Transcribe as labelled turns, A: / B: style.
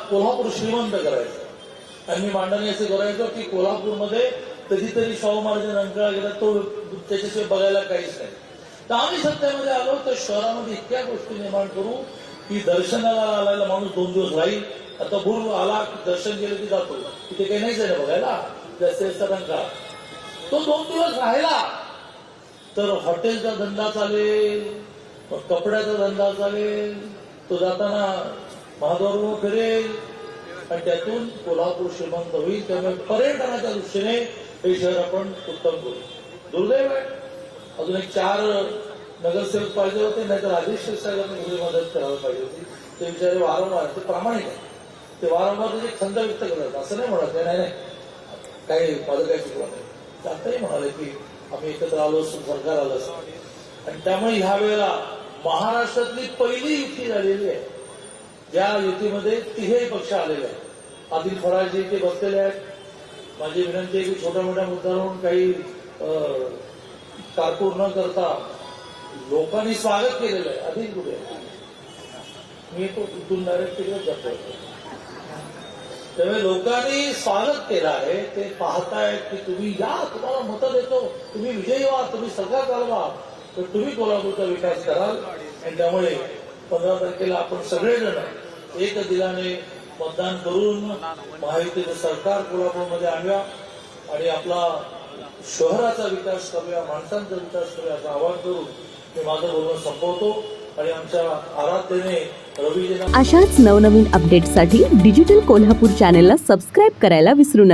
A: कोल्हापूर श्रीमंत करायचं आणि मी मांडणी असे करायचो की कोल्हापूरमध्ये कधीतरी शाहू महाराज रंकाळा गेला तो त्याच्याशिवाय बघायला काहीच नाही. तर आम्ही सत्तेमध्ये आलो तर शहरामध्ये इतक्या गोष्टी निर्माण करू की दर्शनाला आलेला माणूस 2 दिवस राहील. आता भूर आला की दर्शन केलं की जातो, तिथे काही नाहीच आहे ना बघायला, जास्त रंकाळा तो 2 दिवस राहिला तर हॉटेलचा धंदा चालेल, कपड्याचा धंदा चालेल, तो जाताना महाद्वार फिरेल आणि त्यातून कोल्हापूर श्रीमंत होईल. त्यामुळे पर्यटनाच्या दृष्टीने हे शहर आपण उत्तम करू. दुर्दैव आहे अजून एक 4 नगरसेवक पाहिजे होते, नाहीतर राजेश साहेबांनी थोडी मदत करायला पाहिजे होती. ते विचारे वारंवार ते प्रामाणिक आहे, ते वारंवार त्याची खंत व्यक्त करतात. असं नाही म्हणत नाही नाही काही माझं काही चुकलं नाही. ते आताही म्हणाले की आम्ही एकत्र आलो असतो, सरकार आलं असतं. आणि त्यामुळे ह्या वेळेला महाराष्ट्रातली पहिली युती झालेली आहे ज्या युतीमध्ये 3 पक्ष आलेले आहेत. आदिल फराजी ते बसलेले आहेत. माझी विनंती आहे की छोट्या मोठ्या मुद्द्यावरून काही कारकूर न करता लोकांनी स्वागत केलेलं आहे. अधिक कुठे मी तो इथून डायरेक्ट तिकडे जातो. त्यामुळे लोकांनी स्वागत केलं आहे. ते पाहतायत की तुम्ही या, तुम्हाला मतं देतो, तुम्ही विजयी व्हा, तुम्ही सरकार चालवा, तर तुम्ही कोल्हापूरचा विकास कराल. आणि त्यामुळे 15 तारखेला आपण सगळेजण एक दिलाने मतदान करून महायुतीचं सरकार कोल्हापूरमध्ये आणूया आणि आपला शहराचा विकास करूया, माणसांचा विकास करूया असं आवाहन करून मी माझं बोलणं संपवतो. आणि आमच्या आराध्यने रवीजींना
B: अशाच नवनवीन अपडेट्ससाठी डिजिटल कोल्हापूर चॅनेलला सबस्क्राईब करायला विसरू नका.